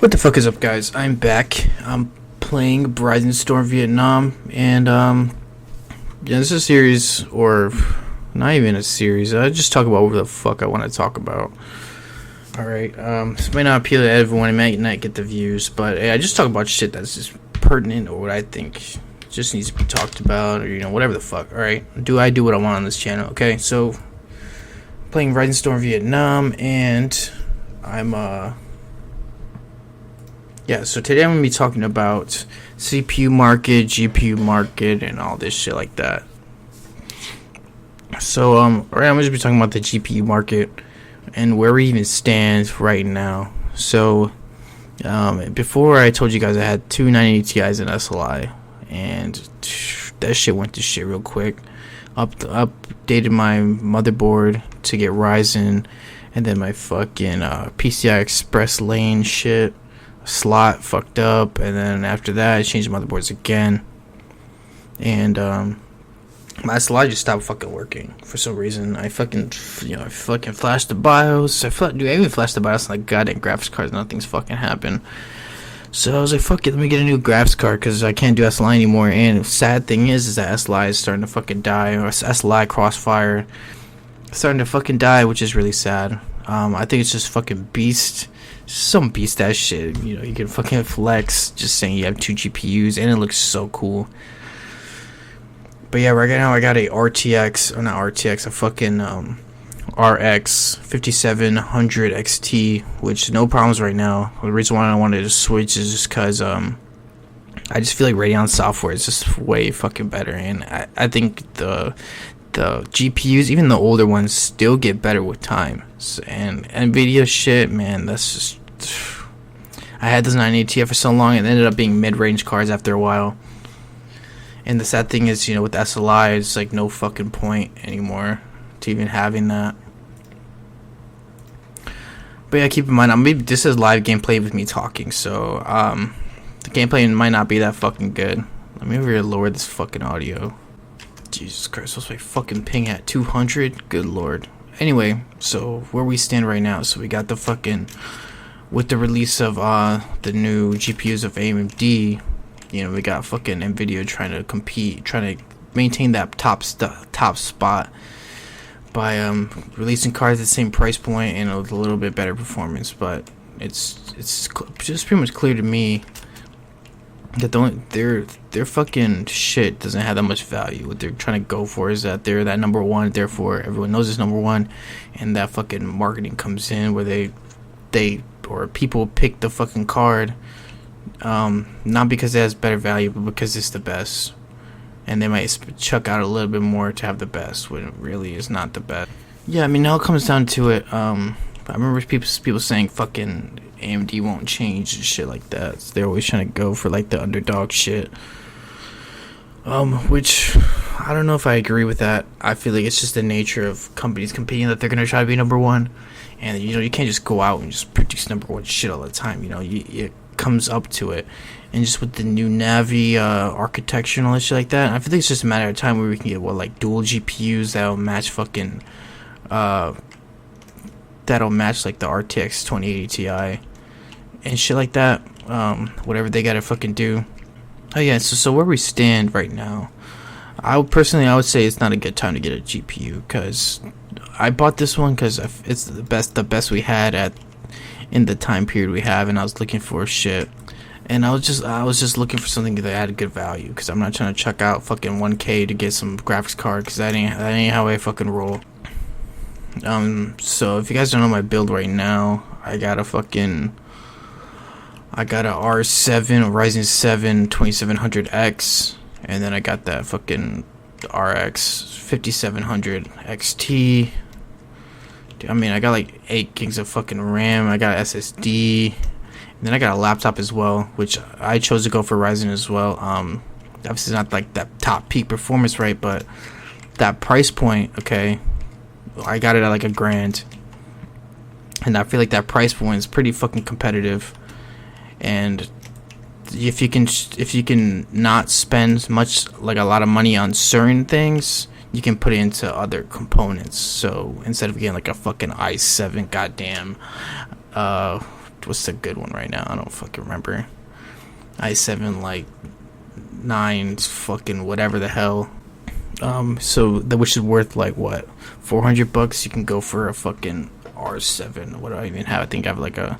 What the fuck is up, guys? I'm back. I'm playing Brdjx Vietnam, and yeah, this is a series, or not even a series. I just talk about whatever the fuck I want to talk about. All right. This may not appeal to everyone. It might not get the views, but I just talk about shit that's just pertinent or what I think just needs to be talked about, or whatever the fuck. All right. I do what I want on this channel? Okay. So, playing Brdjx Vietnam, and I'm yeah, so today I'm going to be talking about CPU market, GPU market, and all this shit like that. So, right, I'm going to be talking about the GPU market and where we even stand right now. So, before I told you guys I had two 980 Ti's in SLI, and that shit went to shit real quick. Updated my motherboard to get Ryzen, and then my fucking PCI Express lane shit. Slot fucked up, and then after that I changed motherboards again, and my slot just stopped fucking working for some reason. I fucking flashed the BIOS. I even flashed the BIOS on the goddamn graphics cards. Nothing's fucking happened. So I was like, fuck it, let me get a new graphics card because I can't do SLI anymore. And the sad thing is that SLI is starting to fucking die, or SLI Crossfire starting to fucking die, which is really sad. I think it's just fucking beast. Some beast ass shit. You can fucking flex just saying you have two GPUs, and it looks so cool. But yeah, right now I got a RTX, or not RTX, a fucking RX 5700 XT, which no problems right now. The reason why I wanted to switch is just because I just feel like Radeon software is just way fucking better, and I think the GPUs, even the older ones, still get better with time. And NVIDIA shit, man, that's just... I had this 980 Ti for so long, and it ended up being mid-range cards after a while. And the sad thing is, with SLI, it's like no fucking point anymore to even having that. But yeah, keep in mind, this is live gameplay with me talking, so the gameplay might not be that fucking good. Let me over here lower this fucking audio. Jesus Christ, what's my fucking ping at? 200? Good lord. Anyway, so where we stand right now, so we got the fucking, with the release of the new GPUs of AMD, we got fucking NVIDIA trying to compete, trying to maintain that top spot by releasing cards at the same price point and with a little bit better performance. But it's just pretty much clear to me that their fucking shit doesn't have that much value. What they're trying to go for is that they're that number one, therefore everyone knows it's number one, and that fucking marketing comes in where they or people pick the fucking card, not because it has better value, but because it's the best, and they might chuck out a little bit more to have the best when it really is not the best. Yeah, I mean, now it comes down to it. I remember people saying fucking AMD won't change and shit like that. So they're always trying to go for like the underdog shit. Which I don't know if I agree with that. I feel like it's just the nature of companies competing that they're gonna try to be number one, and you can't just go out and just produce number one shit all the time. It comes up to it, and just with the new Navi architecture and all that shit like that, I feel like it's just a matter of time where we can get like dual GPUs that'll match fucking that'll match like the RTX 2080 Ti and shit like that. Whatever they gotta fucking do. Oh yeah, so where we stand right now, I would say it's not a good time to get a GPU, because I bought this one because it's the best we had in the time period we have, and I was looking for shit, and I was just looking for something that had a good value, because I'm not trying to chuck out fucking 1K to get some graphics card, because that ain't how I fucking roll. So if you guys don't know my build right now, I got a R7, a Ryzen 7 2700X, and then I got that fucking RX 5700 XT. I mean, I got like 8 gigs of fucking RAM, I got SSD, and then I got a laptop as well, which I chose to go for Ryzen as well. Obviously not like that top peak performance, right, but that price point, okay, I got it at like $1,000, and I feel like that price point is pretty fucking competitive. And if you can not spend much, like a lot of money on certain things, you can put it into other components. So instead of getting like a fucking i7 goddamn what's the good one right now? I don't fucking remember. i7 like 9 fucking whatever the hell. So that, which is worth like what, $400. You can go for a fucking R7. What do I even have? I think I have like a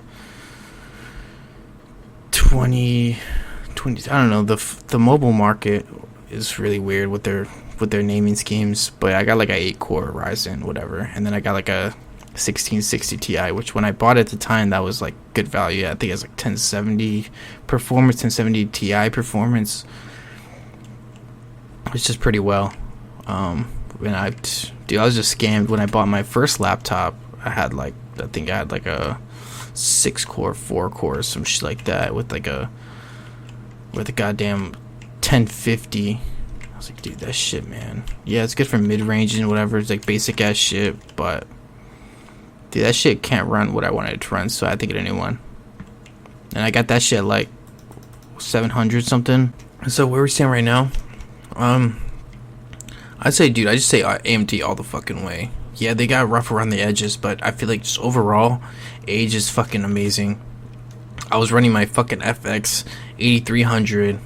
20. I don't know. The mobile market is really weird with their naming schemes. But I got like a 8-core Ryzen, whatever, and then I got like a 1660 Ti, which when I bought it at the time, that was like good value. I think it's like 1070 performance, 1070 Ti performance, which is pretty well. When I was just scammed when I bought my first laptop. I think I had like a 6-core, 4-core, some shit like that with a goddamn 1050. I was like, dude, that shit, man. Yeah, it's good for mid-range and whatever. It's like basic ass shit, but dude, that shit can't run what I wanted it to run, so I had to get a new one. And I got that shit at like 700 something. So where we stand right now, I'd say, dude, I just say AMD all the fucking way. Yeah, they got rough around the edges, but I feel like just overall, age is fucking amazing. I was running my fucking FX 8300,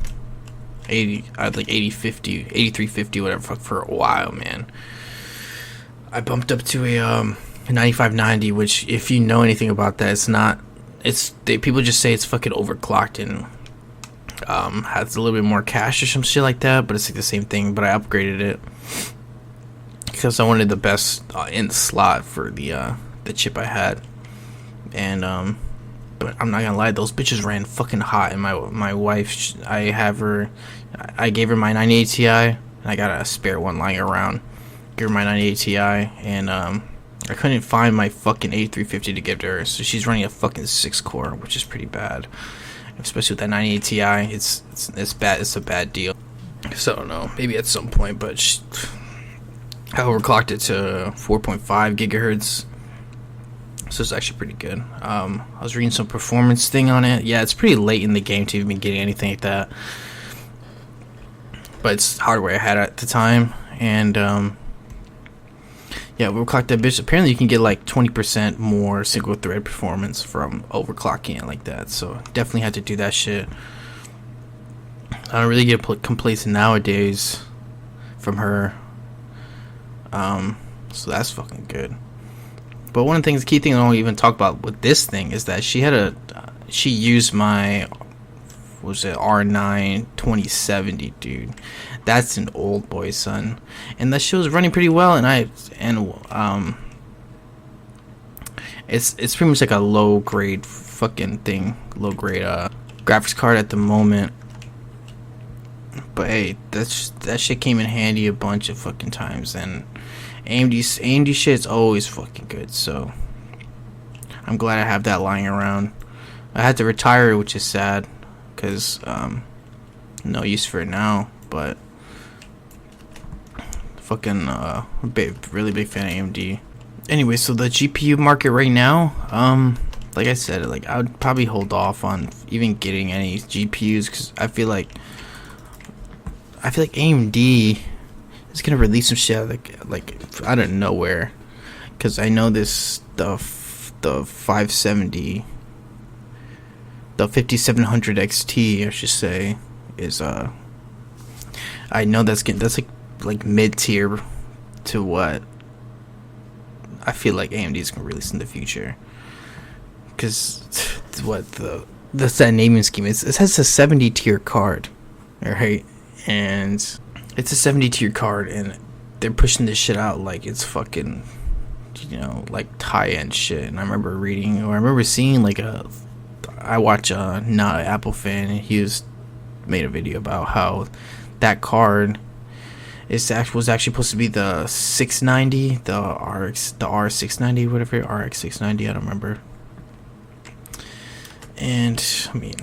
I had like 8050, 8350, whatever, fuck, for a while, man. I bumped up to a 9590, which, if you know anything about that, people just say it's fucking overclocked and has a little bit more cache or some shit like that, but it's like the same thing. But I upgraded it because I wanted the best in the slot for the chip I had, and but I'm not gonna lie, those bitches ran fucking hot. And my wife, I gave her my 98 Ti, and I got a spare one lying around. Give her my 98 Ti, and I couldn't find my fucking 8350 to give to her, so she's running a fucking 6-core, which is pretty bad. Especially with that 98 Ti, it's bad. It's a bad deal. So I don't know, maybe at some point, but I overclocked it to 4.5 gigahertz, so it's actually pretty good. I was reading some performance thing on it. Yeah, it's pretty late in the game to even be getting anything like that, but it's hardware I had at the time, and yeah, we overclocked that bitch. Apparently you can get like 20% more single thread performance from overclocking it like that, so definitely had to do that shit. I don't really get complaints nowadays from her, so that's fucking good. But one of the key thing I don't even talk about with this thing is that she used my, what was it, R9 2070, dude. That's an old boy, son, and that shit was running pretty well. And it's pretty much like a low grade fucking thing, low grade graphics card at the moment. But hey, that shit came in handy a bunch of fucking times, and AMD shit's always fucking good. So I'm glad I have that lying around. I had to retire it, which is sad, because no use for it now. But fucking really big fan of AMD. Anyway, so the GPU market right now, like I said, like I would probably hold off on even getting any GPUs, because I feel like AMD is gonna release some shit like out of nowhere, because I know this stuff, the 570, the 5700 XT, I should say, is I know that's like mid-tier to what I feel like AMD is gonna release in the future, because that's that naming scheme. It has a 70 tier card, right? And it's a 70 tier card, and they're pushing this shit out like it's fucking, like high-end shit. And I remember seeing like I watch not an Apple fan, and he made a video about how that card was actually supposed to be the 690, the R690, whatever, RX 690, I don't remember. And I mean,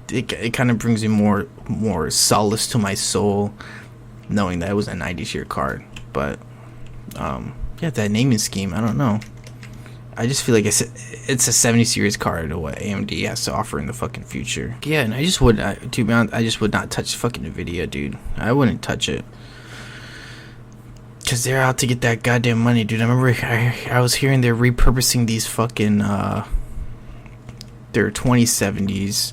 it kind of brings me more solace to my soul knowing that it was a 90 tier card. But yeah, that naming scheme, I don't know. I just feel like it's a 70 series card to what AMD has to offer in the fucking future. Yeah, and I just would not touch fucking NVIDIA, dude. I wouldn't touch it, because they're out to get that goddamn money, dude. I remember I was hearing they're repurposing these fucking their 2070s.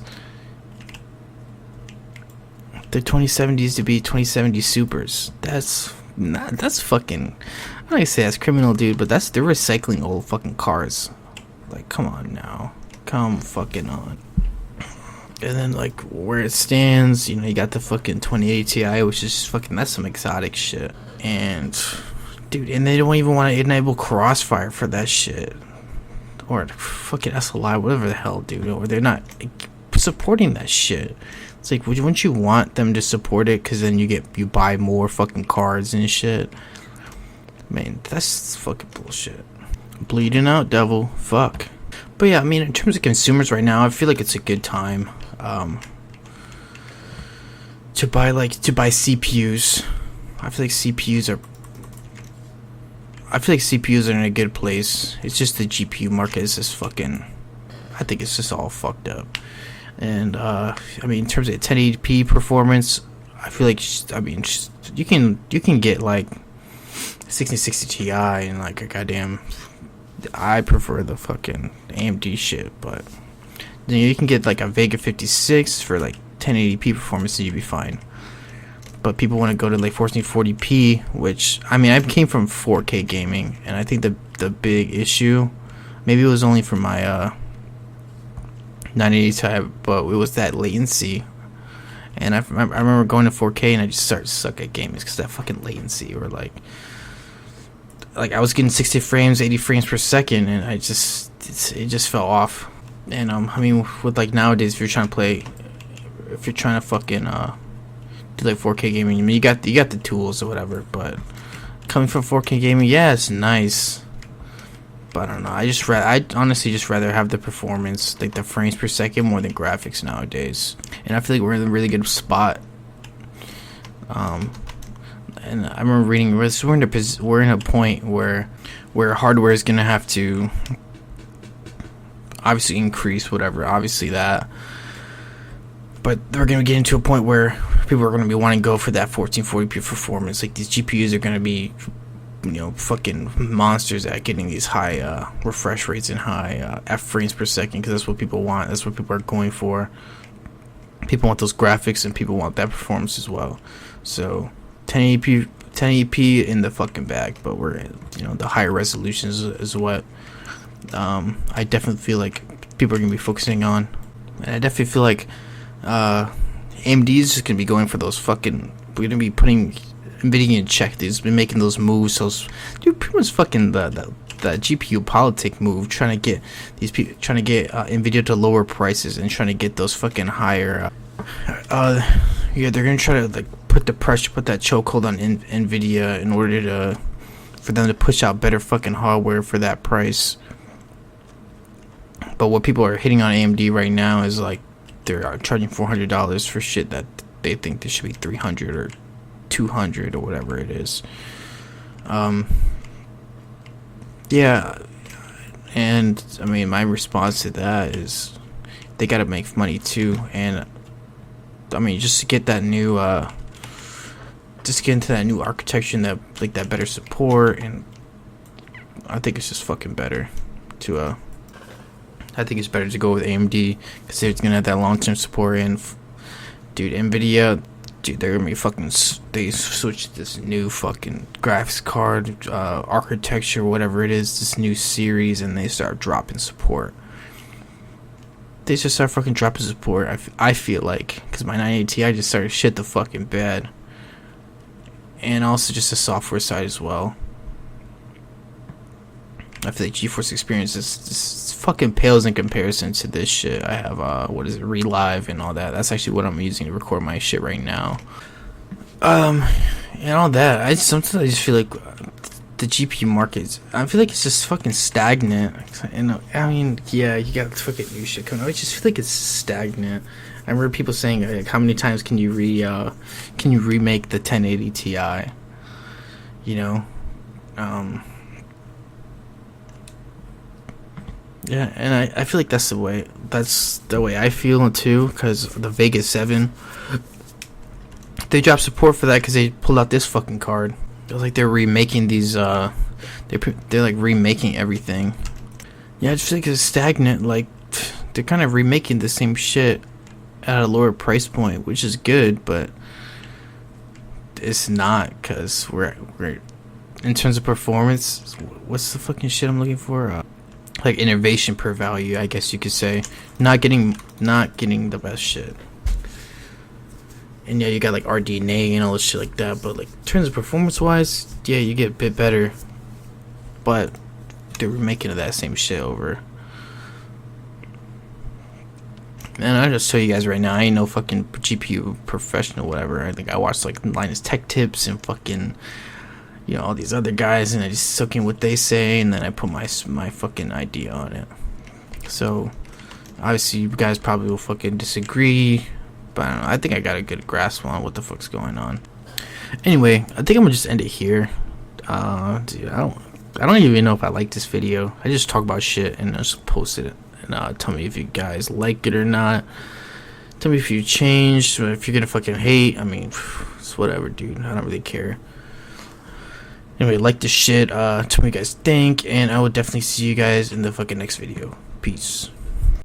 Their 2070s to be 2070 Supers. That's fucking. I don't say that's criminal, dude, but they're recycling old fucking cars. Like, come on now, come fucking on. And then like where it stands, you got the fucking 2080 Ti, which is fucking, that's some exotic shit. And dude, and they don't even want to enable Crossfire for that shit, or fucking SLI, whatever the hell, dude. Or they're not supporting that shit. It's like, wouldn't you want them to support it? Because then you buy more fucking cards and shit. Man, that's fucking bullshit. Bleeding out, devil. Fuck. But yeah, I mean, in terms of consumers right now, I feel like it's a good time to buy CPUs. I feel like CPUs are in a good place. It's just the GPU market is just fucking. I think it's just all fucked up. And I mean, in terms of 1080p performance, I feel like you can get like 6060 Ti and like a goddamn. I prefer the fucking AMD shit, but then you can get like a Vega 56 for like 1080p performance, and you'd be fine. But people want to go to like 1440p, which I mean, I came from 4K gaming, and I think the big issue, maybe it was only for my 980 Ti, but it was that latency. And I remember going to 4K and I just started to suck at games because that fucking latency, or like I was getting 60 frames, 80 frames per second, and it just fell off. And I mean, with like nowadays, if you're trying to fucking do like 4K gaming, I mean, you got the tools or whatever. But coming from 4K gaming, yeah, it's nice. But I don't know. I honestly just rather have the performance, like the frames per second, more than graphics nowadays. And I feel like we're in a really good spot. And I remember reading, we're in a point where hardware is gonna have to obviously increase, whatever. Obviously that. But we're gonna get into a point where people are gonna be wanting to go for that 1440p performance. Like these GPUs are gonna be, fucking monsters at getting these high refresh rates and high F frames per second, because that's what people want. That's what people are going for. People want those graphics, and people want that performance as well. So 1080p in the fucking bag, but we're the higher resolutions is what I definitely feel like people are gonna be focusing on. And I definitely feel like AMD is just gonna be going for those fucking. We're gonna be putting NVIDIA in check. They've been making those moves. Dude, pretty much fucking the GPU politic move, trying to get NVIDIA to lower prices and trying to get those fucking higher. They're gonna try to like put that chokehold on NVIDIA in order for them to push out better fucking hardware for that price. But what people are hitting on AMD right now is like they're charging $400 for shit that they think there should be $300 or $200 or whatever it is. Yeah, and I mean, my response to that is they gotta make money too. And I mean, just to get that new just get into that new architecture and that better support, and I think it's just fucking better to I think it's better to go with AMD because they're gonna have that long-term support. And dude, NVIDIA, dude, they're gonna be fucking. They switched this new fucking graphics card architecture, whatever it is, this new series, and they start dropping support. They just start fucking dropping support. I feel like, because my 980 Ti just started shit the fucking bed, and also just the software side as well. I feel like GeForce Experience is fucking pales in comparison to this shit. I have Relive and all that. That's actually what I'm using to record my shit right now. And all that. Sometimes I just feel like the GPU market, I feel like it's just fucking stagnant. And I mean, yeah, you got fucking new shit coming out. I just feel like it's stagnant. I remember people saying, like, how many times can you remake the 1080 Ti? Yeah, and I feel like that's the way I feel too, because the Vega 7, they dropped support for that because they pulled out this fucking card. It was like they're remaking these, they're like remaking everything. Yeah, I just feel like it's stagnant. Like, they're kind of remaking the same shit at a lower price point, which is good, but it's not, because we're in terms of performance, what's the fucking shit I'm looking for? Like innovation per value, I guess you could say. Not getting the best shit. And yeah, you got like RDNA and all this shit like that, but like in terms of performance wise, yeah, you get a bit better. But they're remaking that same shit over. And I just tell you guys right now, I ain't no fucking GPU professional, whatever. I think I watched like Linus Tech Tips and fucking, you know, all these other guys, and I just soak in what they say, and then I put my fucking idea on it. So obviously you guys probably will fucking disagree, but I don't know, I think I got a good grasp on what the fuck's going on. Anyway, I think I'm gonna just end it here. Dude, I don't even know if I like this video. I just talk about shit and I just post it. And tell me if you guys like it or not. Tell me if you changed, or if you're gonna fucking hate. I mean, it's whatever, dude. I don't really care. Anyway, like this shit. Tell me what you guys think, and I will definitely see you guys in the fucking next video. Peace.